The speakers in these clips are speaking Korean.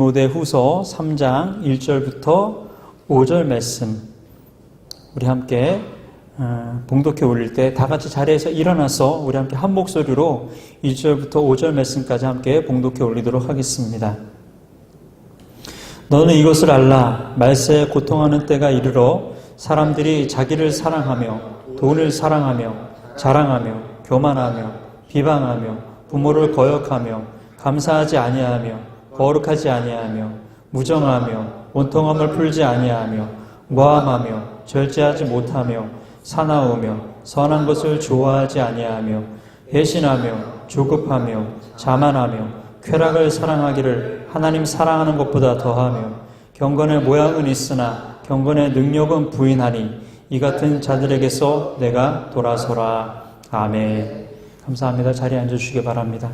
디모데후서 3장 1절부터 5절 말씀 우리 함께 봉독해 올릴 때 다 같이 자리에서 일어나서 우리 함께 한 목소리로 1절부터 5절 말씀까지 함께 봉독해 올리도록 하겠습니다. 너는 이것을 알라. 말세에 고통하는 때가 이르러 사람들이 자기를 사랑하며 돈을 사랑하며 자랑하며 교만하며 비방하며 부모를 거역하며 감사하지 아니하며 거룩하지 아니하며 무정하며 원통함을 풀지 아니하며 모함하며 절제하지 못하며 사나우며 선한 것을 좋아하지 아니하며 배신하며 조급하며 자만하며 쾌락을 사랑하기를 하나님 사랑하는 것보다 더하며 경건의 모양은 있으나 경건의 능력은 부인하니 이 같은 자들에게서 내가 돌아서라. 아멘. 감사합니다. 자리에 앉아주시기 바랍니다.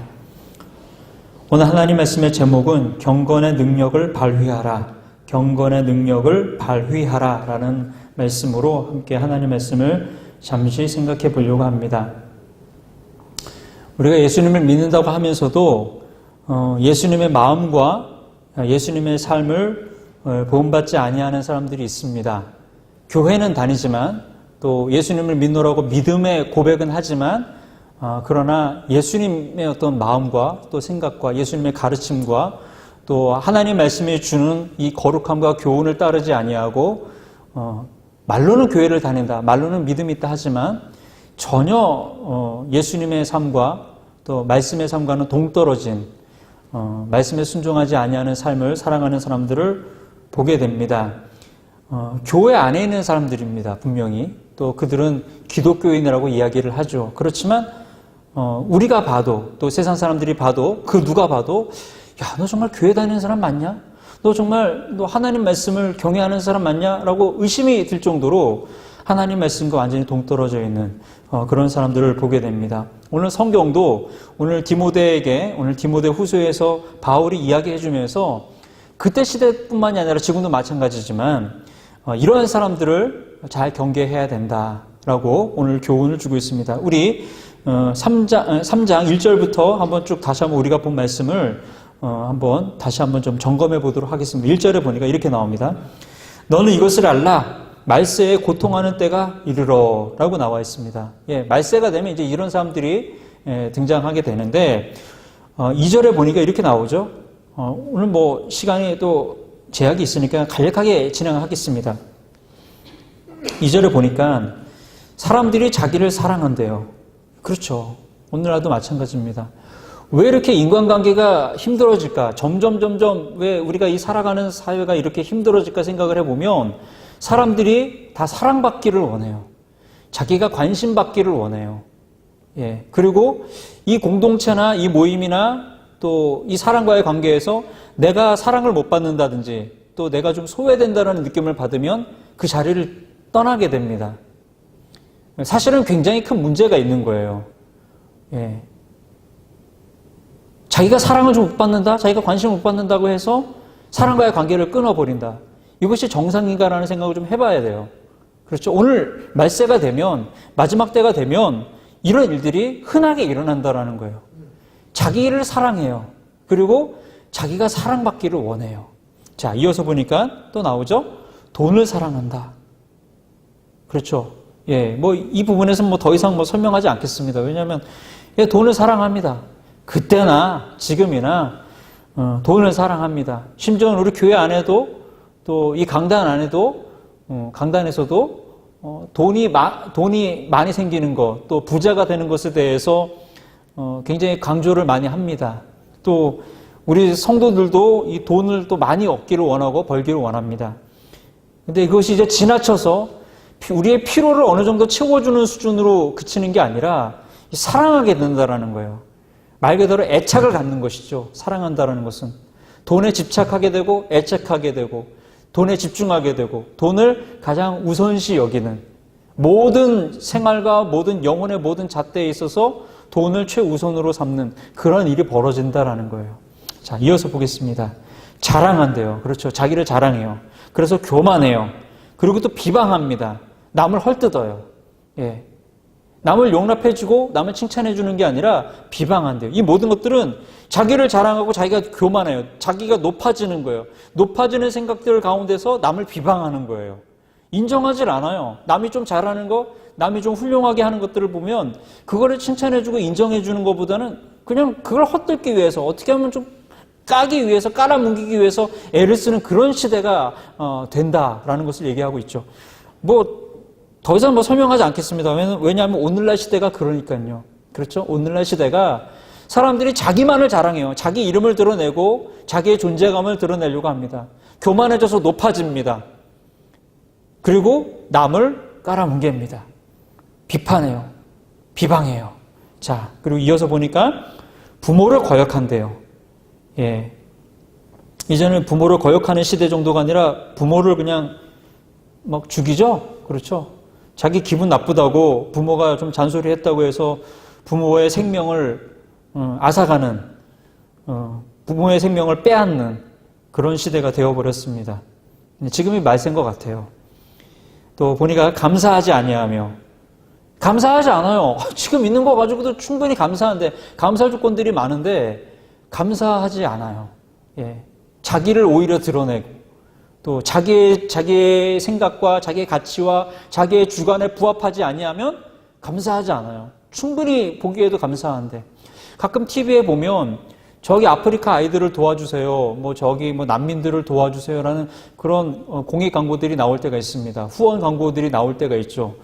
오늘 하나님 말씀의 제목은 경건의 능력을 발휘하라. 경건의 능력을 발휘하라 라는 말씀으로 함께 하나님 말씀을 잠시 생각해 보려고 합니다. 우리가 예수님을 믿는다고 하면서도 예수님의 마음과 예수님의 삶을 보험받지 아니하는 사람들이 있습니다. 교회는 다니지만 또 예수님을 믿노라고 믿음의 고백은 하지만 그러나 예수님의 어떤 마음과 또 생각과 예수님의 가르침과 또 하나님 말씀이 주는 이 거룩함과 교훈을 따르지 아니하고 말로는 교회를 다닌다, 말로는 믿음이 있다 하지만 전혀 예수님의 삶과 또 말씀의 삶과는 동떨어진 말씀에 순종하지 아니하는 삶을 살아가는 사람들을 보게 됩니다. 교회 안에 있는 사람들입니다. 분명히. 또 그들은 기독교인이라고 이야기를 하죠. 그렇지만 우리가 봐도 또 세상 사람들이 봐도 그 누가 봐도 야, 너 정말 교회 다니는 사람 맞냐? 너 정말 너 하나님 말씀을 경외하는 사람 맞냐? 라고 의심이 들 정도로 하나님 말씀과 완전히 동떨어져 있는 그런 사람들을 보게 됩니다. 오늘 성경도 오늘 디모데에게 오늘 디모데 후서에서 바울이 이야기해 주면서 그때 시대뿐만이 아니라 지금도 마찬가지지만 이러한 사람들을 잘 경계해야 된다라고 오늘 교훈을 주고 있습니다. 우리 3장 1절부터 한번 쭉 다시 한번 우리가 본 말씀을 다시 한번 좀 점검해 보도록 하겠습니다. 1절에 보니까 이렇게 나옵니다. 너는 이것을 알라. 말세에 고통하는 때가 이르러 라고 나와 있습니다. 예, 말세가 되면 이제 이런 사람들이 등장하게 되는데 2절에 보니까 이렇게 나오죠. 오늘 뭐 시간이 또 제약이 있으니까 간략하게 진행하겠습니다. 2절에 보니까 사람들이 자기를 사랑한대요. 그렇죠. 오늘날도 마찬가지입니다. 왜 이렇게 인간관계가 힘들어질까? 점점 왜 우리가 이 살아가는 사회가 이렇게 힘들어질까 생각을 해보면 사람들이 다 사랑받기를 원해요. 자기가 관심받기를 원해요. 예. 그리고 이 공동체나 이 모임이나 또 이 사람과의 관계에서 내가 사랑을 못 받는다든지 또 내가 좀 소외된다는 느낌을 받으면 그 자리를 떠나게 됩니다. 사실은 굉장히 큰 문제가 있는 거예요. 예. 자기가 사랑을 좀 못 받는다, 자기가 관심을 못 받는다고 해서 사람과의 관계를 끊어버린다. 이것이 정상인가라는 생각을 좀 해봐야 돼요. 그렇죠. 오늘 말세가 되면, 마지막 때가 되면 이런 일들이 흔하게 일어난다라는 거예요. 자기를 사랑해요. 그리고 자기가 사랑받기를 원해요. 자, 이어서 보니까 또 나오죠. 돈을 사랑한다. 그렇죠. 예, 뭐 이 부분에서 뭐 더 이상 뭐 설명하지 않겠습니다. 왜냐하면 돈을 사랑합니다. 그때나 지금이나 돈을 사랑합니다. 심지어는 우리 교회 안에도 또 이 강단 안에도 강단에서도 돈이 많이 생기는 것, 또 부자가 되는 것에 대해서 굉장히 강조를 많이 합니다. 또 우리 성도들도 이 돈을 또 많이 얻기를 원하고 벌기를 원합니다. 근데 그것이 이제 지나쳐서 우리의 필요를 어느 정도 채워주는 수준으로 그치는 게 아니라 사랑하게 된다라는 거예요. 말 그대로 애착을 갖는 것이죠. 사랑한다라는 것은 돈에 집착하게 되고 애착하게 되고 돈에 집중하게 되고 돈을 가장 우선시 여기는 모든 생활과 모든 영혼의 모든 잣대에 있어서 돈을 최우선으로 삼는 그런 일이 벌어진다라는 거예요. 자, 이어서 보겠습니다. 자랑한대요. 그렇죠. 자기를 자랑해요. 그래서 교만해요. 그리고 또 비방합니다. 남을 헐뜯어요. 예. 남을 용납해주고 남을 칭찬해주는 게 아니라 비방한대요. 이 모든 것들은 자기를 자랑하고 자기가 교만해요. 자기가 높아지는 거예요. 높아지는 생각들 가운데서 남을 비방하는 거예요. 인정하질 않아요. 남이 좀 잘하는 거, 남이 좀 훌륭하게 하는 것들을 보면 그거를 칭찬해주고 인정해주는 것보다는 그냥 그걸 헛들기 위해서 어떻게 하면 좀 까기 위해서, 깔아뭉개기 위해서 애를 쓰는 그런 시대가 된다라는 것을 얘기하고 있죠. 더 이상 설명하지 않겠습니다. 왜냐하면 오늘날 시대가 그러니까요. 그렇죠? 오늘날 시대가 사람들이 자기만을 자랑해요. 자기 이름을 드러내고 자기의 존재감을 드러내려고 합니다. 교만해져서 높아집니다. 그리고 남을 깔아뭉갭니다. 비판해요. 비방해요. 자, 그리고 이어서 보니까 부모를 거역한대요. 예. 이제는 부모를 거역하는 시대 정도가 아니라 부모를 그냥 막 죽이죠? 그렇죠? 자기 기분 나쁘다고 부모가 좀 잔소리했다고 해서 부모의 생명을 앗아가는, 부모의 생명을 빼앗는 그런 시대가 되어버렸습니다. 지금이 말세인 것 같아요. 또 보니까 감사하지 아니하며, 감사하지 않아요. 지금 있는 거 가지고도 충분히 감사한데, 감사 조건들이 많은데 감사하지 않아요. 예. 자기를 오히려 드러내고 또 자기의 생각과 자기의 가치와 자기의 주관에 부합하지 아니하면 감사하지 않아요. 충분히 보기에도 감사한데 가끔 TV에 보면 저기 아프리카 아이들을 도와주세요. 저기 난민들을 도와주세요라는 그런 공익 광고들이 나올 때가 있습니다. 후원 광고들이 나올 때가 있죠.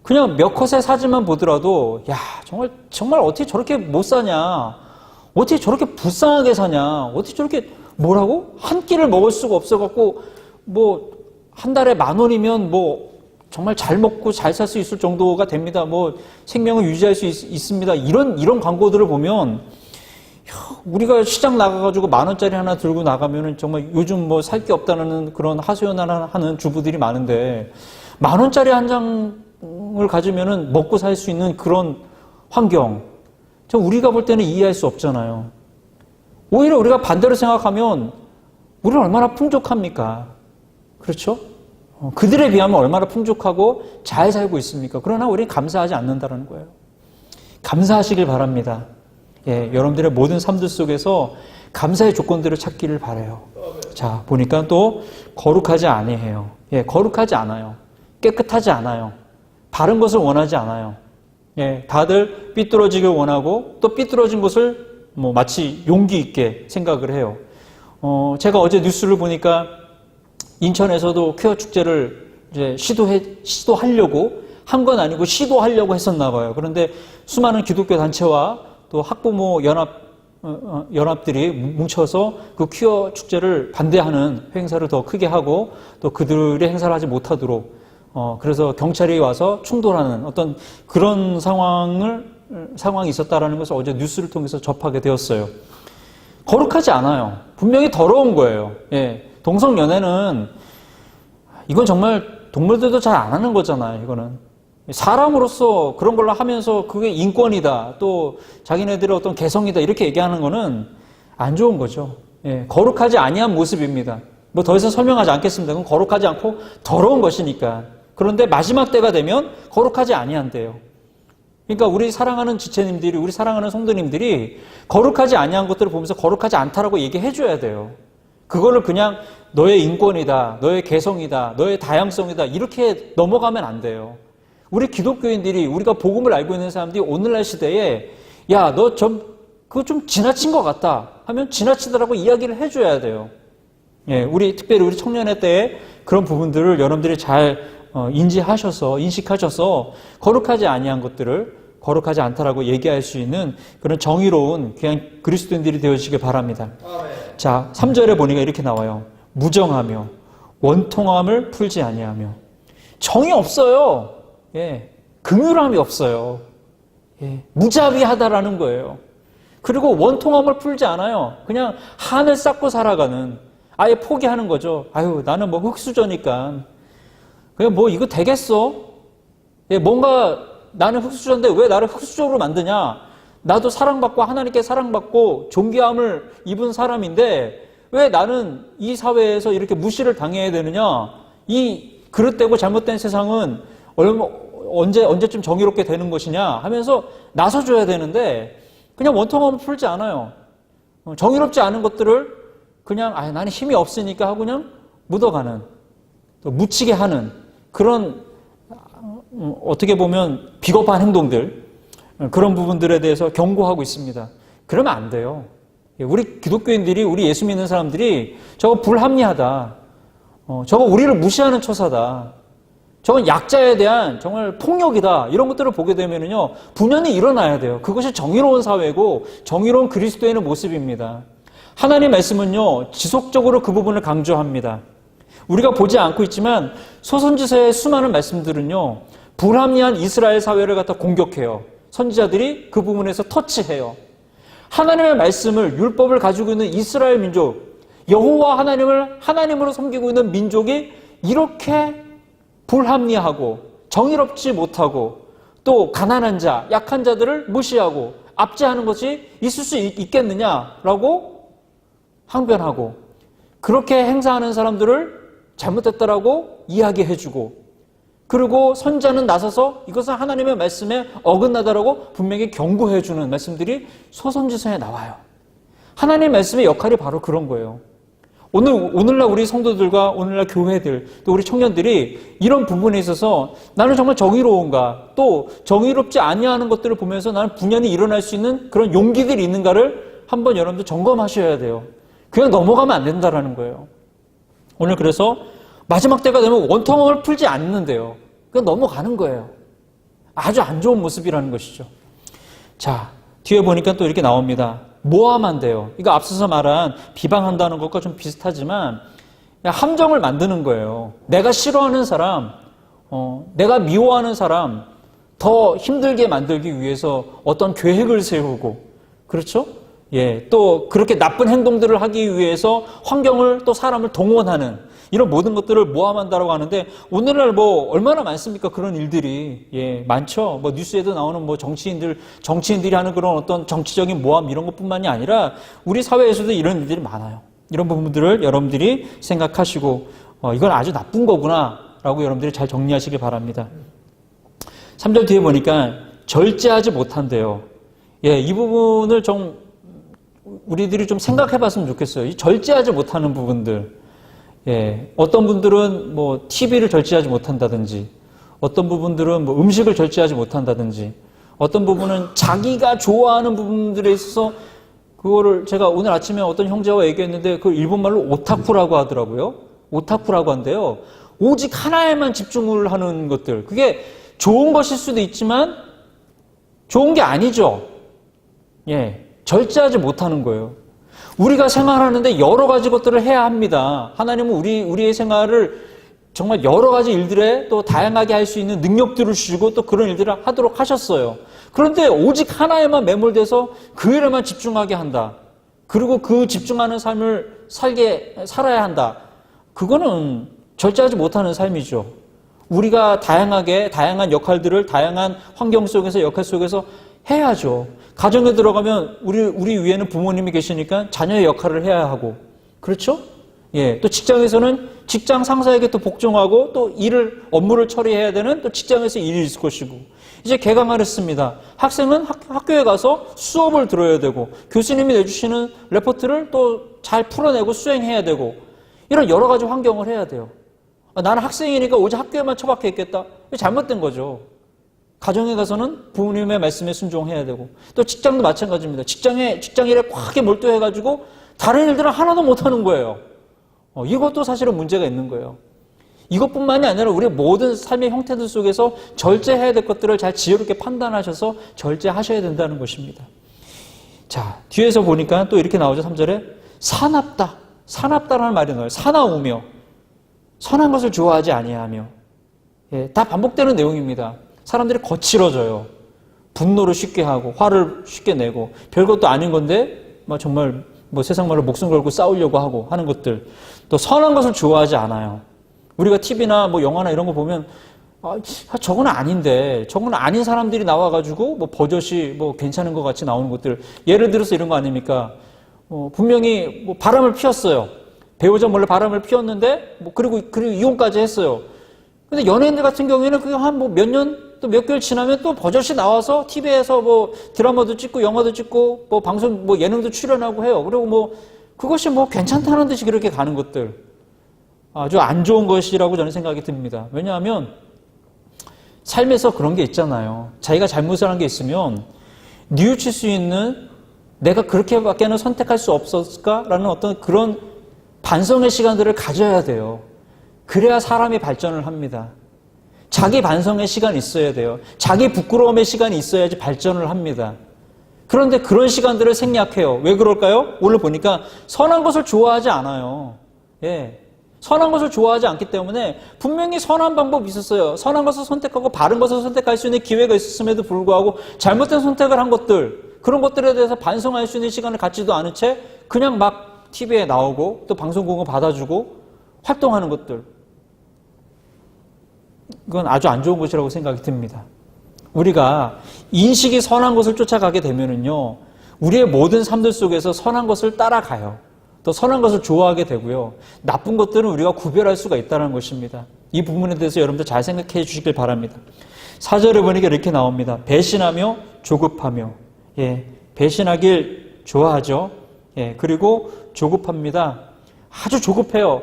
그냥 몇 컷의 사진만 보더라도 야, 정말 어떻게 저렇게 못 사냐? 어떻게 저렇게 불쌍하게 사냐? 어떻게 저렇게 뭐라고? 한 끼를 먹을 수가 없어갖고, 한 달에 10,000원이면 정말 잘 먹고 잘 살 수 있을 정도가 됩니다. 생명을 유지할 수 있습니다. 이런 광고들을 보면, 우리가 시장 나가가지고 10,000원짜리 하나 들고 나가면은 정말 요즘 살 게 없다는 그런 하소연하는 주부들이 많은데, 10,000원짜리 한 장을 가지면은 먹고 살 수 있는 그런 환경, 우리가 볼 때는 이해할 수 없잖아요. 오히려 우리가 반대로 생각하면 우리는 얼마나 풍족합니까? 그렇죠? 그들에 비하면 얼마나 풍족하고 잘 살고 있습니까? 그러나 우리는 감사하지 않는다는 거예요. 감사하시길 바랍니다. 예, 여러분들의 모든 삶들 속에서 감사의 조건들을 찾기를 바라요. 자, 보니까 또 거룩하지 아니해요. 예, 거룩하지 않아요. 깨끗하지 않아요. 바른 것을 원하지 않아요. 예, 다들 삐뚤어지길 원하고 또 삐뚤어진 것을 마치 용기 있게 생각을 해요. 제가 어제 뉴스를 보니까 인천에서도 퀴어 축제를 이제 시도하려고 한 건 아니고 시도하려고 했었나 봐요. 그런데 수많은 기독교 단체와 또 학부모 연합들이 뭉쳐서 그 퀴어 축제를 반대하는 행사를 더 크게 하고 또 그들의 행사를 하지 못하도록 그래서 경찰이 와서 충돌하는 어떤 그런 상황이 있었다라는 것을 어제 뉴스를 통해서 접하게 되었어요. 거룩하지 않아요. 분명히 더러운 거예요. 예. 동성연애는 이건 정말 동물들도 잘 안 하는 거잖아요. 이거는 사람으로서 그런 걸로 하면서 그게 인권이다, 또 자기네들의 어떤 개성이다 이렇게 얘기하는 거는 안 좋은 거죠. 예. 거룩하지 아니한 모습입니다. 더 이상 설명하지 않겠습니다. 그건 거룩하지 않고 더러운 것이니까. 그런데 마지막 때가 되면 거룩하지 아니한대요. 그러니까 우리 사랑하는 지체님들이, 우리 사랑하는 성도님들이 거룩하지 아니한 것들을 보면서 거룩하지 않다라고 얘기해 줘야 돼요. 그거를 그냥 너의 인권이다, 너의 개성이다, 너의 다양성이다 이렇게 넘어가면 안 돼요. 우리 기독교인들이, 우리가 복음을 알고 있는 사람들이 오늘날 시대에 야, 너 그거 좀 지나친 것 같다 하면 지나치더라고 이야기를 해줘야 돼요. 예, 특별히 우리 청년회 때에 그런 부분들을 여러분들이 잘 인식하셔서 거룩하지 아니한 것들을 거룩하지 않다라고 얘기할 수 있는 그런 정의로운 귀한 그리스도인들이 되어주시길 바랍니다. 자, 3절에 보니까 이렇게 나와요. 무정하며 원통함을 풀지 아니하며. 정이 없어요. 예, 긍휼함이 없어요. 예, 무자비하다라는 거예요. 그리고 원통함을 풀지 않아요. 그냥 한을 쌓고 살아가는, 아예 포기하는 거죠. 아유, 나는 흙수저니까 그냥 이거 되겠어? 예, 뭔가 나는 흙수저인데 왜 나를 흙수저로 만드냐? 나도 사랑받고 하나님께 사랑받고 존귀함을 입은 사람인데 왜 나는 이 사회에서 이렇게 무시를 당해야 되느냐? 이 그릇되고 잘못된 세상은 언제쯤 정의롭게 되는 것이냐 하면서 나서줘야 되는데 그냥 원통함을 풀지 않아요. 정의롭지 않은 것들을 그냥 나는 힘이 없으니까 하고 그냥 묻어가는, 또 묻히게 하는 그런 어떻게 보면 비겁한 행동들, 그런 부분들에 대해서 경고하고 있습니다. 그러면 안 돼요. 우리 기독교인들이, 우리 예수 믿는 사람들이 저거 불합리하다, 저거 우리를 무시하는 처사다, 저건 약자에 대한 정말 폭력이다, 이런 것들을 보게 되면요 분연히 일어나야 돼요. 그것이 정의로운 사회고 정의로운 그리스도인의 모습입니다. 하나님의 말씀은요 지속적으로 그 부분을 강조합니다. 우리가 보지 않고 있지만 소선지서의 수많은 말씀들은요 불합리한 이스라엘 사회를 갖다 공격해요. 선지자들이 그 부분에서 터치해요. 하나님의 말씀을, 율법을 가지고 있는 이스라엘 민족, 여호와 하나님을 하나님으로 섬기고 있는 민족이 이렇게 불합리하고 정의롭지 못하고 또 가난한 자, 약한 자들을 무시하고 압제하는 것이 있을 수 있겠느냐라고 항변하고, 그렇게 행사하는 사람들을 잘못됐다라고 이야기해주고, 그리고 선지자는 나서서 이것은 하나님의 말씀에 어긋나다라고 분명히 경고해주는 말씀들이 소선지서에 나와요. 하나님의 말씀의 역할이 바로 그런 거예요. 오늘날 우리 성도들과 오늘날 교회들, 또 우리 청년들이 이런 부분에 있어서 나는 정말 정의로운가, 또 정의롭지 아니하는 것들을 보면서 나는 분연히 일어날 수 있는 그런 용기들이 있는가를 한번 여러분들 점검하셔야 돼요. 그냥 넘어가면 안 된다라는 거예요. 오늘 그래서 마지막 때가 되면 원통함을 풀지 않는데요, 그냥 넘어가는 거예요. 아주 안 좋은 모습이라는 것이죠. 자, 뒤에 보니까 또 이렇게 나옵니다. 모함한대요. 이거 앞서서 말한 비방한다는 것과 좀 비슷하지만 함정을 만드는 거예요. 내가 싫어하는 사람, 내가 미워하는 사람 더 힘들게 만들기 위해서 어떤 계획을 세우고, 그렇죠? 예, 또 그렇게 나쁜 행동들을 하기 위해서 환경을, 또 사람을 동원하는 이런 모든 것들을 모함한다라고 하는데, 오늘날 뭐 얼마나 많습니까? 그런 일들이. 예, 많죠. 뭐 뉴스에도 나오는 뭐 정치인들이 하는 그런 어떤 정치적인 모함 이런 것뿐만이 아니라 우리 사회에서도 이런 일들이 많아요. 이런 부분들을 여러분들이 생각하시고 이건 아주 나쁜 거구나라고 여러분들이 잘 정리하시길 바랍니다. 3절 뒤에 보니까 절제하지 못한대요. 예, 이 부분을 좀 우리들이 좀 생각해 봤으면 좋겠어요. 이 절제하지 못하는 부분들. 예, 어떤 분들은 뭐 TV를 절제하지 못한다든지, 어떤 부분들은 뭐 음식을 절제하지 못한다든지, 어떤 부분은 자기가 좋아하는 부분들에 있어서 그거를, 제가 오늘 아침에 어떤 형제와 얘기했는데 그 일본말로 오타쿠라고 하더라고요. 오타쿠라고 한대요. 오직 하나에만 집중을 하는 것들. 그게 좋은 것일 수도 있지만 좋은 게 아니죠. 예, 절제하지 못하는 거예요. 우리가 생활하는데 여러 가지 것들을 해야 합니다. 하나님은 우리의 생활을 정말 여러 가지 일들에 또 다양하게 할 수 있는 능력들을 주시고 또 그런 일들을 하도록 하셨어요. 그런데 오직 하나에만 매몰돼서 그 일에만 집중하게 한다. 그리고 그 집중하는 삶을 살아야 한다. 그거는 절제하지 못하는 삶이죠. 우리가 다양한 역할들을 다양한 환경 속에서, 역할 속에서 해야죠. 가정에 들어가면 우리 위에는 부모님이 계시니까 자녀의 역할을 해야 하고, 그렇죠? 예, 또 직장에서는 직장 상사에게 또 복종하고 또 업무를 처리해야 되는 또 직장에서 일이 있을 것이고, 이제 개강을 했습니다. 학생은 학교에 가서 수업을 들어야 되고, 교수님이 내주시는 레포트를 또 잘 풀어내고 수행해야 되고, 이런 여러 가지 환경을 해야 돼요. 나는 학생이니까 오직 학교에만 처박혀 있겠다. 잘못된 거죠. 가정에 가서는 부모님의 말씀에 순종해야 되고, 또 직장도 마찬가지입니다. 직장 일에 꽉 몰두해가지고 다른 일들은 하나도 못하는 거예요. 이것도 사실은 문제가 있는 거예요. 이것뿐만이 아니라 우리 모든 삶의 형태들 속에서 절제해야 될 것들을 잘 지혜롭게 판단하셔서 절제하셔야 된다는 것입니다. 자, 뒤에서 보니까 또 이렇게 나오죠. 3절에 사납다. 사납다라는 말이 나와요. 사나우며 선한 것을 좋아하지 아니하며. 예, 다 반복되는 내용입니다. 사람들이 거칠어져요. 분노를 쉽게 하고 화를 쉽게 내고, 별것도 아닌 건데 정말 세상 말로 목숨 걸고 싸우려고 하고 하는 것들. 또 선한 것을 좋아하지 않아요. 우리가 TV나 영화나 이런 거 보면 저건 아닌데, 저건 아닌 사람들이 나와가지고 버젓이 괜찮은 것 같이 나오는 것들. 예를 들어서 이런 거 아닙니까? 분명히 바람을 피웠어요. 배우자 몰래 바람을 피웠는데 그리고 이혼까지 했어요. 근데 연예인들 같은 경우에는 그게 한 몇 년 또 몇 개월 지나면 또 버젓이 나와서 TV에서 뭐 드라마도 찍고 영화도 찍고 뭐 방송 뭐 예능도 출연하고 해요. 그리고 뭐 그것이 뭐 괜찮다는 듯이 그렇게 가는 것들 아주 안 좋은 것이라고 저는 생각이 듭니다. 왜냐하면 삶에서 그런 게 있잖아요. 자기가 잘못을 한 게 있으면 뉘우칠 수 있는 내가 그렇게밖에는 선택할 수 없었을까라는 어떤 그런 반성의 시간들을 가져야 돼요. 그래야 사람이 발전을 합니다. 자기 반성의 시간이 있어야 돼요. 자기 부끄러움의 시간이 있어야지 발전을 합니다. 그런데 그런 시간들을 생략해요. 왜 그럴까요? 오늘 보니까 선한 것을 좋아하지 않아요. 예. 선한 것을 좋아하지 않기 때문에 분명히 선한 방법이 있었어요. 선한 것을 선택하고 바른 것을 선택할 수 있는 기회가 있었음에도 불구하고 잘못된 선택을 한 것들, 그런 것들에 대해서 반성할 수 있는 시간을 갖지도 않은 채 그냥 막 TV에 나오고 또 방송국을 받아주고 활동하는 것들. 그건 아주 안 좋은 것이라고 생각이 듭니다. 우리가 인식이 선한 것을 쫓아가게 되면은요, 우리의 모든 삶들 속에서 선한 것을 따라가요. 또 선한 것을 좋아하게 되고요. 나쁜 것들은 우리가 구별할 수가 있다는 것입니다. 이 부분에 대해서 여러분들 잘 생각해 주시길 바랍니다. 4절에 보니까 이렇게 나옵니다. 배신하며 조급하며. 예, 배신하길 좋아하죠. 예, 그리고 조급합니다. 아주 조급해요.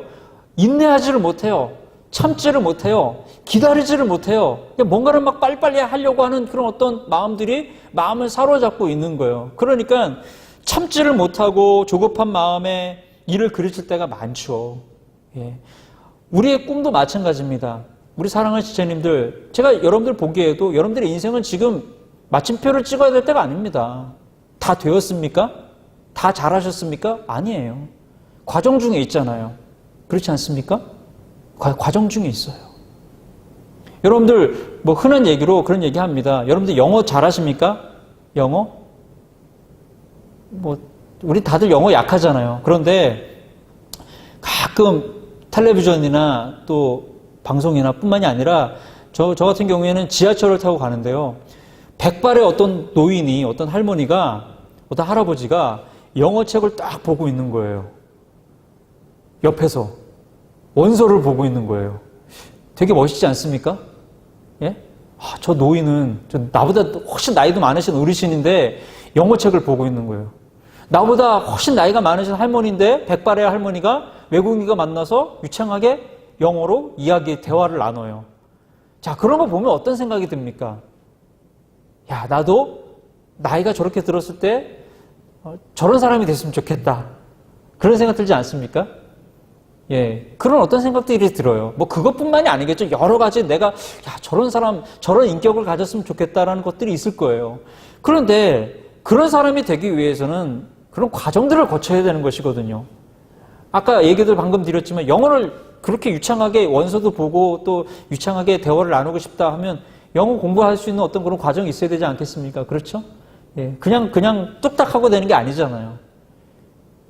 인내하지를 못해요. 참지를 못해요. 기다리지를 못해요. 뭔가를 막 빨리빨리 하려고 하는 그런 어떤 마음들이 마음을 사로잡고 있는 거예요. 그러니까 참지를 못하고 조급한 마음에 일을 그르칠 때가 많죠. 예. 우리의 꿈도 마찬가지입니다. 우리 사랑하는 지체님들, 제가 여러분들 보기에도 여러분들의 인생은 지금 마침표를 찍어야 될 때가 아닙니다. 다 되었습니까? 다 잘하셨습니까? 아니에요. 과정 중에 있잖아요. 그렇지 않습니까? 과정 중에 있어요. 여러분들 뭐 흔한 얘기로 그런 얘기 합니다. 여러분들 영어 잘하십니까? 영어? 뭐 우리 다들 영어 약하잖아요. 그런데 가끔 텔레비전이나 또 방송이나 뿐만이 아니라 저 같은 경우에는 지하철을 타고 가는데요. 백발의 어떤 노인이, 어떤 할머니가, 어떤 할아버지가 영어책을 딱 보고 있는 거예요. 옆에서 원서를 보고 있는 거예요. 되게 멋있지 않습니까? 예? 저 노인은 나보다 훨씬 나이도 많으신 어르신인데 영어책을 보고 있는 거예요. 나보다 훨씬 나이가 많으신 할머니인데 백발의 할머니가 외국인과 만나서 유창하게 영어로 대화를 나눠요. 자, 그런 거 보면 어떤 생각이 듭니까? 야, 나도 나이가 저렇게 들었을 때 저런 사람이 됐으면 좋겠다. 그런 생각 들지 않습니까? 예, 그런 어떤 생각들이 들어요. 뭐 그것뿐만이 아니겠죠. 여러 가지 내가 저런 사람, 저런 인격을 가졌으면 좋겠다라는 것들이 있을 거예요. 그런데 그런 사람이 되기 위해서는 그런 과정들을 거쳐야 되는 것이거든요. 아까 얘기들 방금 드렸지만 영어를 그렇게 유창하게 원서도 보고 또 유창하게 대화를 나누고 싶다 하면 영어 공부할 수 있는 어떤 그런 과정이 있어야 되지 않겠습니까? 그렇죠? 예, 그냥 뚝딱 하고 되는 게 아니잖아요.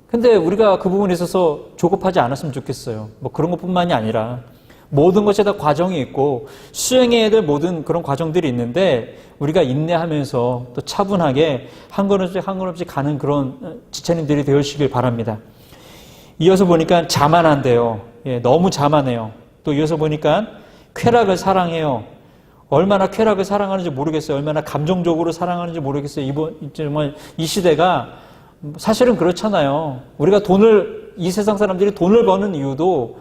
근데 우리가 그 부분에 있어서 조급하지 않았으면 좋겠어요. 뭐 그런 것뿐만이 아니라 모든 것에 다 과정이 있고 수행해야 될 모든 그런 과정들이 있는데 우리가 인내하면서 또 차분하게 한 걸음씩 한 걸음씩 가는 그런 지체님들이 되시길 바랍니다. 이어서 보니까 자만한데요. 예, 너무 자만해요. 또 이어서 보니까 쾌락을 사랑해요. 얼마나 쾌락을 사랑하는지 모르겠어요. 얼마나 감정적으로 사랑하는지 모르겠어요. 이 시대가 사실은 그렇잖아요. 우리가 이 세상 사람들이 돈을 버는 이유도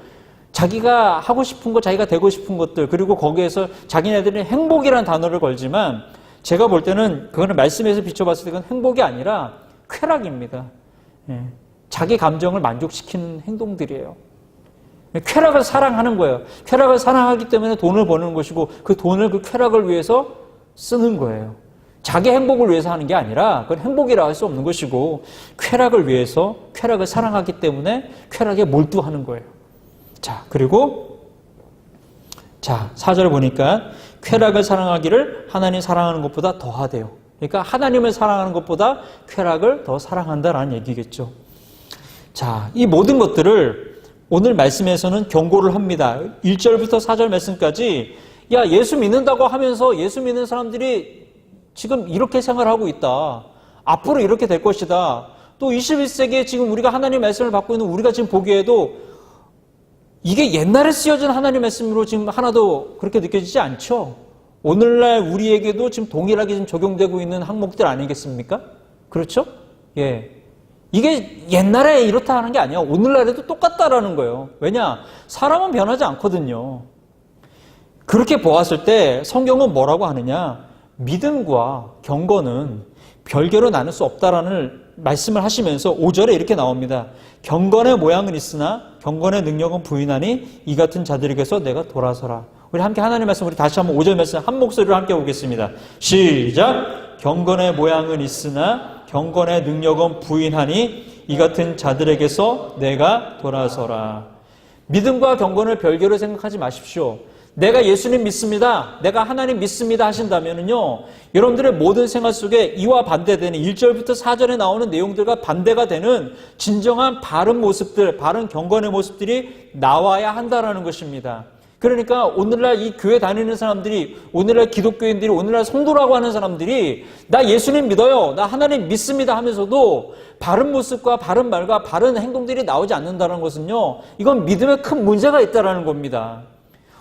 자기가 하고 싶은 것, 자기가 되고 싶은 것들, 그리고 거기에서 자기네들이 행복이라는 단어를 걸지만 제가 볼 때는 그거는 말씀에서 비춰봤을 때 그건 행복이 아니라 쾌락입니다. 예. 자기 감정을 만족시키는 행동들이에요. 쾌락을 사랑하는 거예요. 쾌락을 사랑하기 때문에 돈을 버는 것이고 그 돈을 그 쾌락을 위해서 쓰는 거예요. 자기 행복을 위해서 하는 게 아니라 그건 행복이라 할 수 없는 것이고 쾌락을 위해서 쾌락을 사랑하기 때문에 쾌락에 몰두하는 거예요. 자, 그리고 4절을 보니까 쾌락을 사랑하기를 하나님 사랑하는 것보다 더하대요. 그러니까 하나님을 사랑하는 것보다 쾌락을 더 사랑한다라는 얘기겠죠. 자, 이 모든 것들을 오늘 말씀에서는 경고를 합니다. 1절부터 4절 말씀까지 예수 믿는다고 하면서 예수 믿는 사람들이 지금 이렇게 생활하고 있다. 앞으로 이렇게 될 것이다. 또 21세기에 지금 우리가 하나님 말씀을 받고 있는 우리가 지금 보기에도 이게 옛날에 쓰여진 하나님 말씀으로 지금 하나도 그렇게 느껴지지 않죠. 오늘날 우리에게도 지금 동일하게 지금 적용되고 있는 항목들 아니겠습니까? 그렇죠? 예. 이게 옛날에 이렇다 하는 게 아니야. 오늘날에도 똑같다라는 거예요. 왜냐? 사람은 변하지 않거든요. 그렇게 보았을 때 성경은 뭐라고 하느냐? 믿음과 경건은 별개로 나눌 수 없다라는 말씀을 하시면서 5절에 이렇게 나옵니다. 경건의 모양은 있으나 경건의 능력은 부인하니 이 같은 자들에게서 내가 돌아서라. 우리 함께 하나님의 말씀, 우리 다시 한번 5절 말씀 한 목소리로 함께 보겠습니다. 시작! 경건의 모양은 있으나 경건의 능력은 부인하니 이 같은 자들에게서 내가 돌아서라. 믿음과 경건을 별개로 생각하지 마십시오. 내가 예수님 믿습니다, 내가 하나님 믿습니다 하신다면요, 여러분들의 모든 생활 속에 이와 반대되는 1절부터 4절에 나오는 내용들과 반대가 되는 진정한 바른 모습들, 바른 경건의 모습들이 나와야 한다는 것입니다. 그러니까 오늘날 이 교회 다니는 사람들이, 오늘날 기독교인들이, 오늘날 성도라고 하는 사람들이 나 예수님 믿어요, 나 하나님 믿습니다 하면서도 바른 모습과 바른 말과 바른 행동들이 나오지 않는다는 것은요, 이건 믿음에 큰 문제가 있다는 겁니다.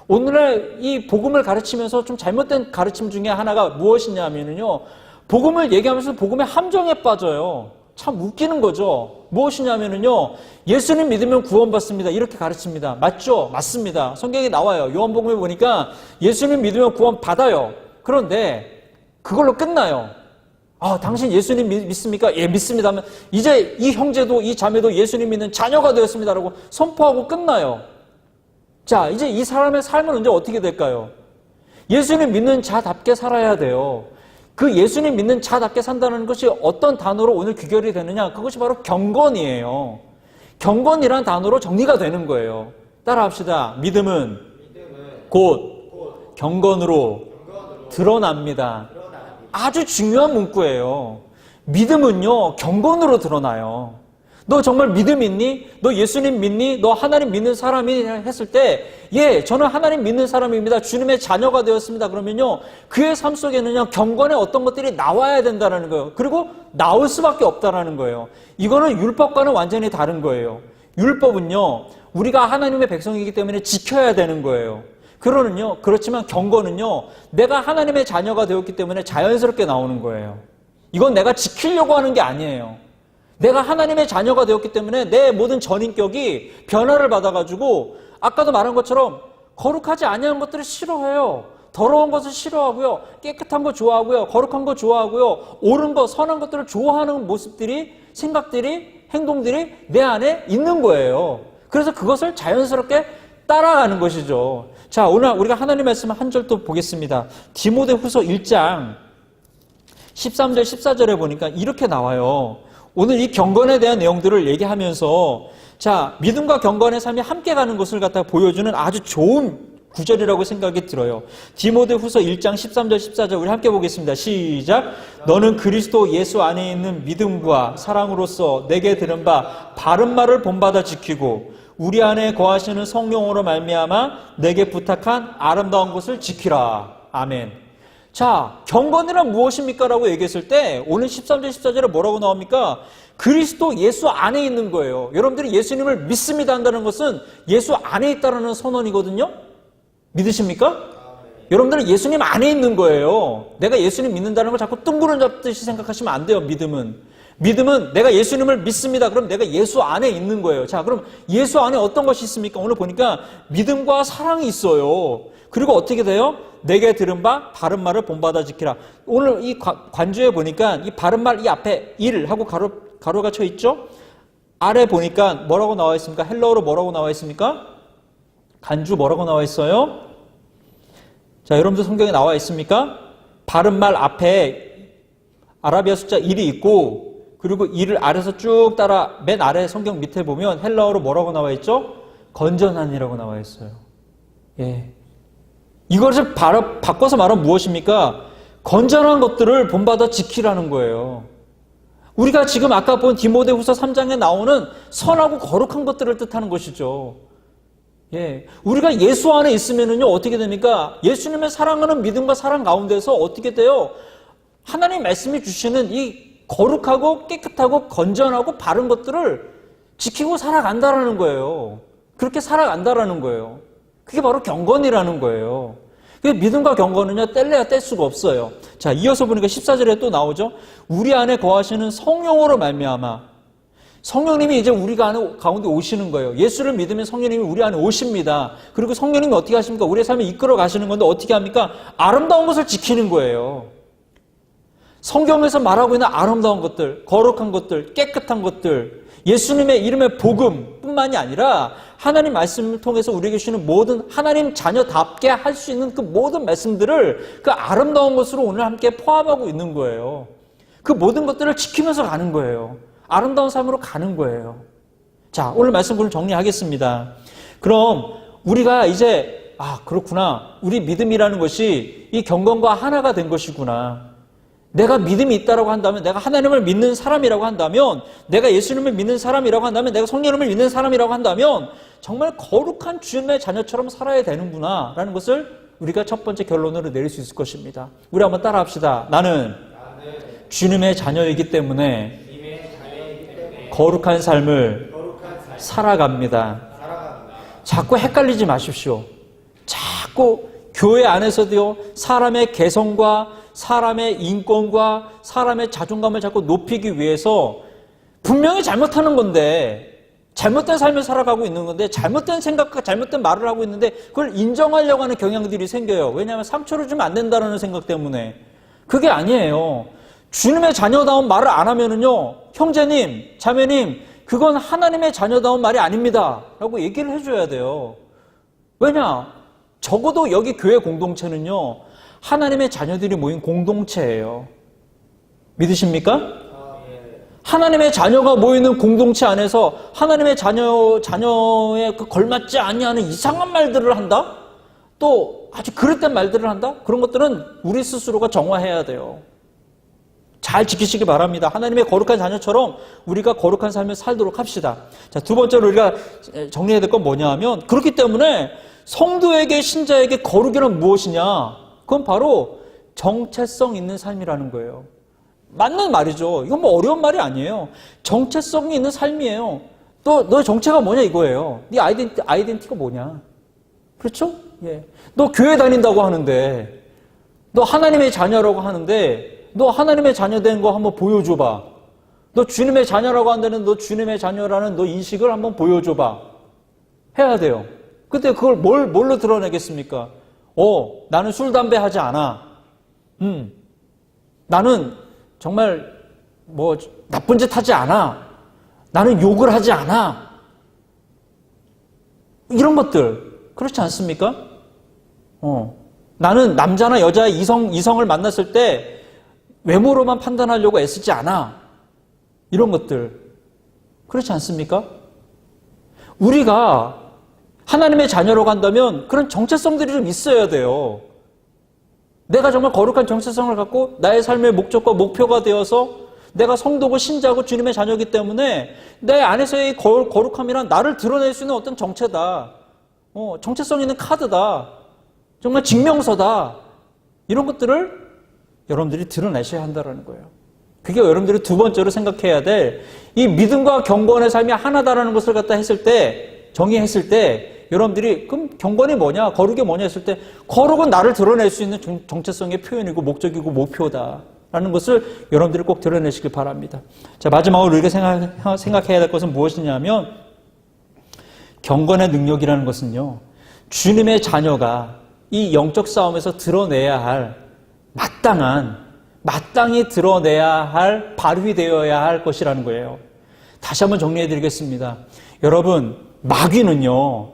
오늘날 이 복음을 가르치면서 좀 잘못된 가르침 중에 하나가 무엇이냐면요, 복음을 얘기하면서 복음의 함정에 빠져요. 참 웃기는 거죠. 무엇이냐면요, 예수님 믿으면 구원받습니다, 이렇게 가르칩니다. 맞죠? 맞습니다. 성경에 나와요. 요한복음에 보니까 예수님 믿으면 구원받아요. 그런데 그걸로 끝나요. 당신 예수님 믿습니까? 예, 믿습니다 하면 이제 이 형제도 이 자매도 예수님 믿는 자녀가 되었습니다라고 선포하고 끝나요. 자, 이제 이 사람의 삶은 언제 어떻게 될까요? 예수님 믿는 자답게 살아야 돼요. 그 예수님 믿는 자답게 산다는 것이 어떤 단어로 오늘 귀결이 되느냐? 그것이 바로 경건이에요. 경건이란 단어로 정리가 되는 거예요. 따라합시다. 믿음은 곧 경건으로 드러납니다. 아주 중요한 문구예요. 믿음은요, 경건으로 드러나요. 너 정말 믿음 있니? 너 예수님 믿니? 너 하나님 믿는 사람이? 했을 때, 예, 저는 하나님 믿는 사람입니다, 주님의 자녀가 되었습니다, 그러면요, 그의 삶 속에는요, 경건의 어떤 것들이 나와야 된다는 거예요. 그리고 나올 수밖에 없다는 거예요. 이거는 율법과는 완전히 다른 거예요. 율법은요, 우리가 하나님의 백성이기 때문에 지켜야 되는 거예요. 그렇지만 경건은요, 내가 하나님의 자녀가 되었기 때문에 자연스럽게 나오는 거예요. 이건 내가 지키려고 하는 게 아니에요. 내가 하나님의 자녀가 되었기 때문에 내 모든 전인격이 변화를 받아가지고, 아까도 말한 것처럼 거룩하지 아니한 것들을 싫어해요. 더러운 것을 싫어하고요, 깨끗한 거 좋아하고요, 거룩한 거 좋아하고요, 옳은 거, 선한 것들을 좋아하는 모습들이, 생각들이, 행동들이 내 안에 있는 거예요. 그래서 그것을 자연스럽게 따라가는 것이죠. 자, 오늘 우리가 하나님의 말씀 한 절 또 보겠습니다. 디모데후서 1장 13절 14절에 보니까 이렇게 나와요. 오늘 이 경건에 대한 내용들을 얘기하면서, 자, 믿음과 경건의 삶이 함께 가는 것을 갖다 보여주는 아주 좋은 구절이라고 생각이 들어요. 디모데후서 1장 13절 14절 우리 함께 보겠습니다. 시작. 너는 그리스도 예수 안에 있는 믿음과 사랑으로서 내게 들은 바 바른 말을 본받아 지키고 우리 안에 거하시는 성령으로 말미암아 내게 부탁한 아름다운 것을 지키라. 아멘. 자, 경건이란 무엇입니까? 라고 얘기했을 때 오늘 13절 14절에 뭐라고 나옵니까? 그리스도 예수 안에 있는 거예요. 여러분들이 예수님을 믿습니다 한다는 것은 예수 안에 있다는 선언이거든요. 믿으십니까? 여러분들은 예수님 안에 있는 거예요. 내가 예수님 믿는다는 걸 자꾸 뜬구름 잡듯이 생각하시면 안 돼요. 믿음은 내가 예수님을 믿습니다, 그럼 내가 예수 안에 있는 거예요. 자, 그럼 예수 안에 어떤 것이 있습니까? 오늘 보니까 믿음과 사랑이 있어요. 그리고 어떻게 돼요? 내게 들은 바 바른 말을 본받아 지키라. 오늘 이 관주에 보니까 이 바른 말, 이 앞에 일 하고 가로가 쳐 있죠? 아래 보니까 뭐라고 나와 있습니까? 헬러어로 뭐라고 나와 있습니까? 간주 뭐라고 나와 있어요? 자, 여러분들 성경에 나와 있습니까? 바른 말 앞에 아라비아 숫자 1이 있고, 그리고 이를 아래서 쭉 따라 맨 아래 성경 밑에 보면 헬라어로 뭐라고 나와 있죠? 건전한이라고 나와 있어요. 예. 이것을 바꿔서 말하면 무엇입니까? 건전한 것들을 본받아 지키라는 거예요. 우리가 지금 아까 본 디모데후서 3장에 나오는 선하고 거룩한 것들을 뜻하는 것이죠. 예. 우리가 예수 안에 있으면은요, 어떻게 됩니까? 예수님의 사랑하는 믿음과 사랑 가운데서 어떻게 돼요? 하나님 말씀이 주시는 이 거룩하고 깨끗하고 건전하고 바른 것들을 지키고 살아간다라는 거예요. 그렇게 살아간다라는 거예요. 그게 바로 경건이라는 거예요. 그 믿음과 경건은요, 뗄래야 뗄 수가 없어요. 자, 이어서 보니까 14절에 또 나오죠. 우리 안에 거하시는 성령으로 말미암아. 성령님이 이제 우리 가운데 오시는 거예요. 예수를 믿으면 성령님이 우리 안에 오십니다. 그리고 성령님이 어떻게 하십니까? 우리의 삶을 이끌어 가시는 건데 어떻게 합니까? 아름다운 것을 지키는 거예요. 성경에서 말하고 있는 아름다운 것들, 거룩한 것들, 깨끗한 것들, 예수님의 이름의 복음뿐만이 아니라 하나님 말씀을 통해서 우리에게 주시는 모든 하나님 자녀답게 할 수 있는 그 모든 말씀들을 그 아름다운 것으로 오늘 함께 포함하고 있는 거예요. 그 모든 것들을 지키면서 가는 거예요. 아름다운 삶으로 가는 거예요. 자, 오늘 말씀을 정리하겠습니다. 그럼 우리가 이제 그렇구나. 우리 믿음이라는 것이 이 경건과 하나가 된 것이구나. 내가 믿음이 있다라고 한다면, 내가 하나님을 믿는 사람이라고 한다면, 내가 예수님을 믿는 사람이라고 한다면, 내가 성령님을 믿는 사람이라고 한다면 정말 거룩한 주님의 자녀처럼 살아야 되는구나 라는 것을 우리가 첫 번째 결론으로 내릴 수 있을 것입니다. 우리 한번 따라합시다. 나는 주님의 자녀이기 때문에 거룩한 삶을 살아갑니다. 자꾸 헷갈리지 마십시오. 자꾸 교회 안에서도요, 사람의 개성과 사람의 인권과 사람의 자존감을 자꾸 높이기 위해서 분명히 잘못하는 건데, 잘못된 삶을 살아가고 있는 건데, 잘못된 생각과 잘못된 말을 하고 있는데 그걸 인정하려고 하는 경향들이 생겨요. 왜냐하면 상처를 주면 안 된다는 생각 때문에. 그게 아니에요. 주님의 자녀다운 말을 안 하면은요, 형제님, 자매님, 그건 하나님의 자녀다운 말이 아닙니다 라고 얘기를 해줘야 돼요. 왜냐? 적어도 여기 교회 공동체는요, 하나님의 자녀들이 모인 공동체예요. 믿으십니까? 하나님의 자녀가 모이는 공동체 안에서 하나님의 자녀에 걸맞지 아니하는 이상한 말들을 한다? 또 아주 그릇된 말들을 한다? 그런 것들은 우리 스스로가 정화해야 돼요. 잘 지키시기 바랍니다. 하나님의 거룩한 자녀처럼 우리가 거룩한 삶을 살도록 합시다. 자, 두 번째로 우리가 정리해야 될 건 뭐냐 하면, 그렇기 때문에 성도에게, 신자에게 거룩이란 무엇이냐? 그건 바로 정체성 있는 삶이라는 거예요. 맞는 말이죠. 이건 뭐 어려운 말이 아니에요. 정체성이 있는 삶이에요. 또 너의 정체가 뭐냐 이거예요. 네 아이덴티티가 뭐냐? 그렇죠? 예. 너 교회 다닌다고 하는데, 너 하나님의 자녀라고 하는데, 너 하나님의 자녀 된 거 한번 보여줘봐. 너 주님의 자녀라고 한다는 너 주님의 자녀라는 너 인식을 한번 보여줘봐. 해야 돼요. 그때 그걸 뭘로 드러내겠습니까? 나는 술, 담배 하지 않아. 나는 정말 나쁜 짓 하지 않아. 나는 욕을 하지 않아. 이런 것들. 그렇지 않습니까? 나는 남자나 여자 이성을 만났을 때 외모로만 판단하려고 애쓰지 않아. 이런 것들. 그렇지 않습니까? 우리가 하나님의 자녀로 간다면 그런 정체성들이 좀 있어야 돼요. 내가 정말 거룩한 정체성을 갖고 나의 삶의 목적과 목표가 되어서 내가 성도고 신자고 주님의 자녀이기 때문에 내 안에서의 거룩함이란 나를 드러낼 수 있는 어떤 정체다. 정체성 있는 카드다. 정말 증명서다. 이런 것들을 여러분들이 드러내셔야 한다는 거예요. 그게 여러분들이 두 번째로 생각해야 될 이 믿음과 경건의 삶이 하나다라는 것을 갖다 정의했을 때 여러분들이 그럼 경건이 뭐냐, 거룩이 뭐냐 했을 때 거룩은 나를 드러낼 수 있는 정체성의 표현이고 목적이고 목표다라는 것을 여러분들이 꼭 드러내시길 바랍니다. 자, 마지막으로 우리가 생각해야 될 것은 무엇이냐면 경건의 능력이라는 것은요, 주님의 자녀가 이 영적 싸움에서 드러내야 할 마땅히 드러내야 할, 발휘되어야 할 것이라는 거예요. 다시 한번 정리해드리겠습니다. 여러분, 마귀는요,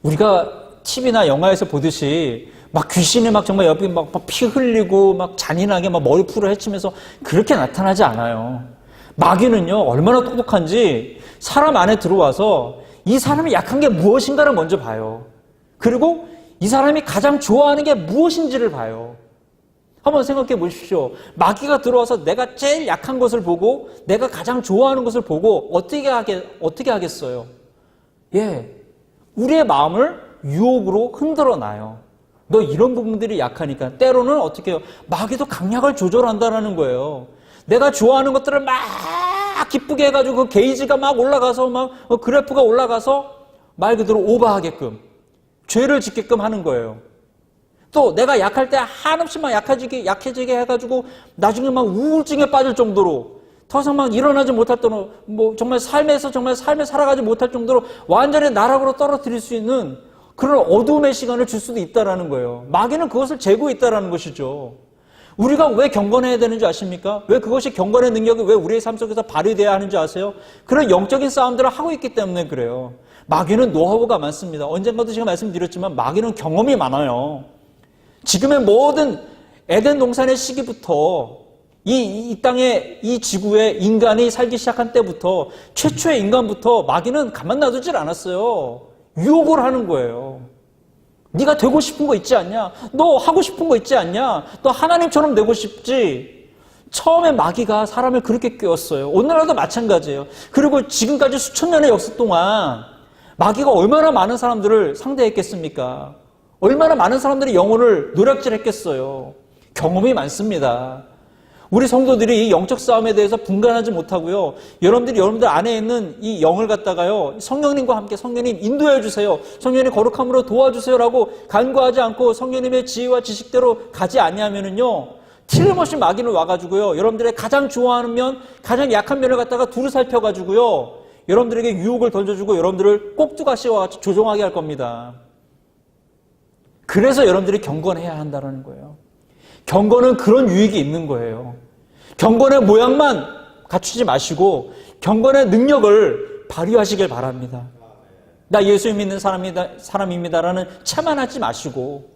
우리가 TV나 영화에서 보듯이 막 귀신이 막 정말 옆에 막 피 흘리고 막 잔인하게 막 머리 풀을 헤치면서 그렇게 나타나지 않아요. 마귀는요, 얼마나 똑똑한지 사람 안에 들어와서 이 사람이 약한 게 무엇인가를 먼저 봐요. 그리고 이 사람이 가장 좋아하는 게 무엇인지를 봐요. 한번 생각해 보십시오. 마귀가 들어와서 내가 제일 약한 것을 보고 내가 가장 좋아하는 것을 보고 어떻게 하겠어요? 예, 우리의 마음을 유혹으로 흔들어 놔요. 너 이런 부분들이 약하니까. 때로는 어떻게 해요? 마귀도 강약을 조절한다는 거예요. 내가 좋아하는 것들을 막 기쁘게 해가지고 그 게이지가 막 올라가서 막 그래프가 올라가서 말 그대로 오버하게끔 죄를 짓게끔 하는 거예요. 또 내가 약할 때 한없이 막 약해지게 해가지고 나중에 막 우울증에 빠질 정도로 더 이상 막 일어나지 못할 정도로 정말 삶을 살아가지 못할 정도로 완전히 나락으로 떨어뜨릴 수 있는 그런 어두움의 시간을 줄 수도 있다라는 거예요. 마귀는 그것을 재고 있다라는 것이죠. 우리가 왜 경건해야 되는지 아십니까? 왜 그것이 경건의 능력이 왜 우리의 삶 속에서 발휘돼야 하는지 아세요? 그런 영적인 싸움들을 하고 있기 때문에 그래요. 마귀는 노하우가 많습니다. 언젠가도 제가 말씀드렸지만 마귀는 경험이 많아요. 지금의 모든 에덴 동산의 시기부터 이 땅에 이 지구에 인간이 살기 시작한 때부터 최초의 인간부터 마귀는 가만 놔두질 않았어요. 유혹을 하는 거예요. 네가 되고 싶은 거 있지 않냐? 너 하고 싶은 거 있지 않냐? 너 하나님처럼 되고 싶지? 처음에 마귀가 사람을 그렇게 깨웠어요. 오늘날도 마찬가지예요. 그리고 지금까지 수천 년의 역사 동안 마귀가 얼마나 많은 사람들을 상대했겠습니까? 얼마나 많은 사람들이 영혼을 노략질했겠어요. 경험이 많습니다. 우리 성도들이 이 영적 싸움에 대해서 분간하지 못하고요. 여러분들 안에 있는 이 영을 갖다가요. 성령님과 함께 성령님 인도해 주세요. 성령님 거룩함으로 도와주세요라고 간구하지 않고 성령님의 지혜와 지식대로 가지 아니하면은요. 틀림없이 마귀는 와가지고요. 여러분들의 가장 좋아하는 면, 가장 약한 면을 갖다가 두루 살펴가지고요. 여러분들에게 유혹을 던져주고 여러분들을 꼭두가시와 같이 조종하게 할 겁니다. 그래서 여러분들이 경건해야 한다는 거예요. 경건은 그런 유익이 있는 거예요. 경건의 모양만 갖추지 마시고 경건의 능력을 발휘하시길 바랍니다. 나 예수님 믿는 사람입니다라는 체만하지 마시고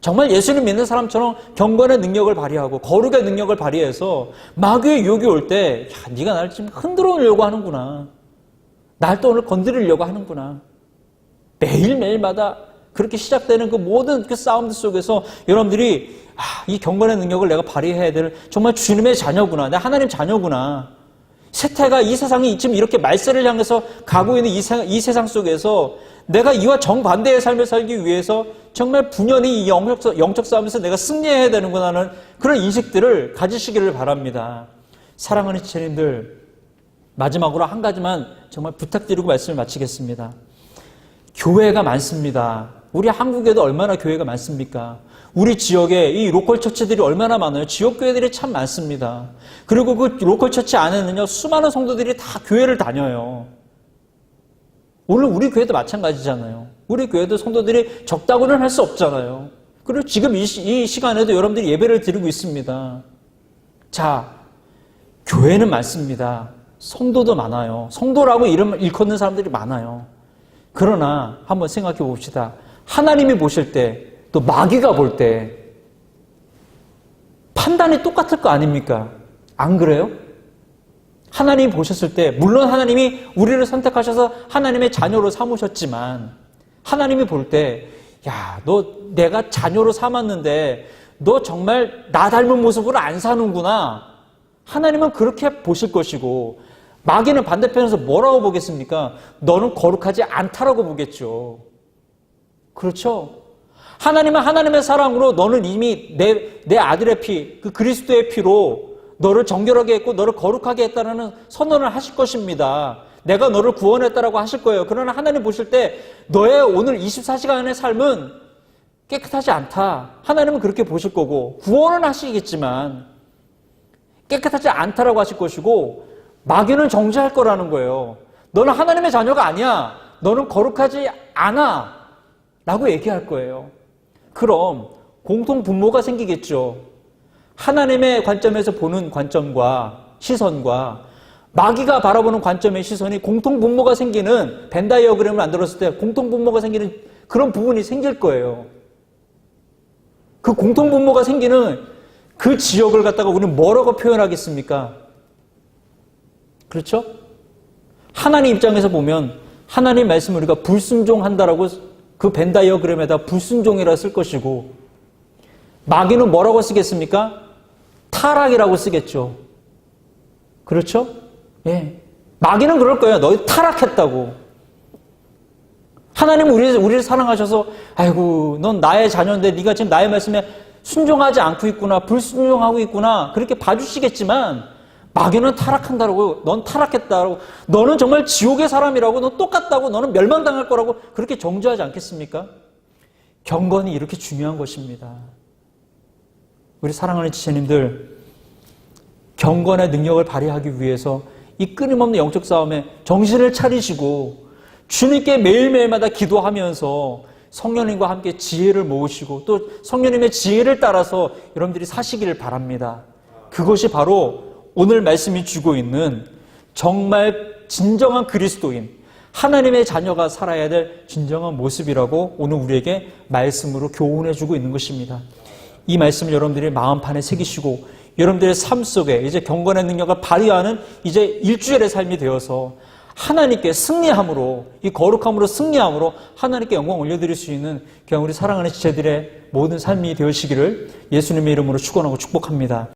정말 예수님 믿는 사람처럼 경건의 능력을 발휘하고 거룩의 능력을 발휘해서 마귀의 유혹이 올 때 네가 나를 지금 흔들어 놓으려고 하는구나. 날 또 오늘 건드리려고 하는구나. 매일매일마다 그렇게 시작되는 그 모든 그 싸움들 속에서 여러분들이 이 경건의 능력을 내가 발휘해야 될 정말 주님의 자녀구나. 내가 하나님 자녀구나. 세태가 이 세상이 지금 이렇게 말세를 향해서 가고 있는 이 세상 속에서 내가 이와 정반대의 삶을 살기 위해서 정말 분연히 이 영적 싸움에서 내가 승리해야 되는구나 하는 그런 인식들을 가지시기를 바랍니다. 사랑하는 지체님들, 마지막으로 한 가지만 정말 부탁드리고 말씀을 마치겠습니다. 교회가 많습니다. 우리 한국에도 얼마나 교회가 많습니까? 우리 지역에 이 로컬 처치들이 얼마나 많아요. 지역 교회들이 참 많습니다. 그리고 그 로컬 처치 안에는요, 수많은 성도들이 다 교회를 다녀요. 오늘 우리 교회도 마찬가지잖아요. 우리 교회도 성도들이 적다고는 할 수 없잖아요. 그리고 지금 이 시간에도 여러분들이 예배를 드리고 있습니다. 자, 교회는 많습니다. 성도도 많아요. 성도라고 이름을 일컫는 사람들이 많아요. 그러나 한번 생각해 봅시다. 하나님이 보실 때, 또 마귀가 볼 때 판단이 똑같을 거 아닙니까? 안 그래요? 하나님이 보셨을 때, 물론 하나님이 우리를 선택하셔서 하나님의 자녀로 삼으셨지만 하나님이 볼 때, 야, 너 내가 자녀로 삼았는데 너 정말 나 닮은 모습으로 안 사는구나. 하나님은 그렇게 보실 것이고, 마귀는 반대편에서 뭐라고 보겠습니까? 너는 거룩하지 않다라고 보겠죠. 그렇죠? 하나님은 하나님의 사랑으로 너는 이미 내 아들의 피, 그 그리스도의 피로 너를 정결하게 했고 너를 거룩하게 했다는 선언을 하실 것입니다. 내가 너를 구원했다라고 하실 거예요. 그러나 하나님 보실 때 너의 오늘 24시간의 삶은 깨끗하지 않다. 하나님은 그렇게 보실 거고, 구원은 하시겠지만 깨끗하지 않다라고 하실 것이고, 마귀는 정죄할 거라는 거예요. 너는 하나님의 자녀가 아니야. 너는 거룩하지 않아. 라고 얘기할 거예요. 그럼 공통 분모가 생기겠죠. 하나님의 관점에서 보는 관점과 시선과 마귀가 바라보는 관점의 시선이 공통 분모가 생기는 벤 다이어그램을 만들었을 때 공통 분모가 생기는 그런 부분이 생길 거예요. 그 공통 분모가 생기는 그 지역을 갖다가 우리는 뭐라고 표현하겠습니까? 그렇죠? 하나님 입장에서 보면 하나님 말씀을 우리가 불순종한다라고 그 벤 다이어그램에다 불순종이라 쓸 것이고, 마귀는 뭐라고 쓰겠습니까? 타락이라고 쓰겠죠. 그렇죠? 예. 마귀는 그럴 거예요. 너희 타락했다고. 하나님은 우리를 사랑하셔서, 아이고, 넌 나의 자녀인데 네가 지금 나의 말씀에 순종하지 않고 있구나, 불순종하고 있구나, 그렇게 봐주시겠지만, 마귀는 타락한다라고, 넌 타락했다라고, 너는 정말 지옥의 사람이라고, 넌 똑같다고, 너는 멸망당할 거라고 그렇게 정죄하지 않겠습니까? 경건이 이렇게 중요한 것입니다. 우리 사랑하는 지체님들, 경건의 능력을 발휘하기 위해서 이 끊임없는 영적 싸움에 정신을 차리시고 주님께 매일매일마다 기도하면서 성령님과 함께 지혜를 모으시고 또 성령님의 지혜를 따라서 여러분들이 사시기를 바랍니다. 그것이 바로 오늘 말씀이 주고 있는 정말 진정한 그리스도인, 하나님의 자녀가 살아야 될 진정한 모습이라고 오늘 우리에게 말씀으로 교훈해 주고 있는 것입니다. 이 말씀을 여러분들이 마음판에 새기시고 여러분들의 삶 속에 이제 경건의 능력을 발휘하는 이제 일주일의 삶이 되어서 하나님께 승리함으로, 이 거룩함으로 승리함으로 하나님께 영광 올려드릴 수 있는 그냥 우리 사랑하는 지체들의 모든 삶이 되시기를 예수님의 이름으로 축원하고 축복합니다.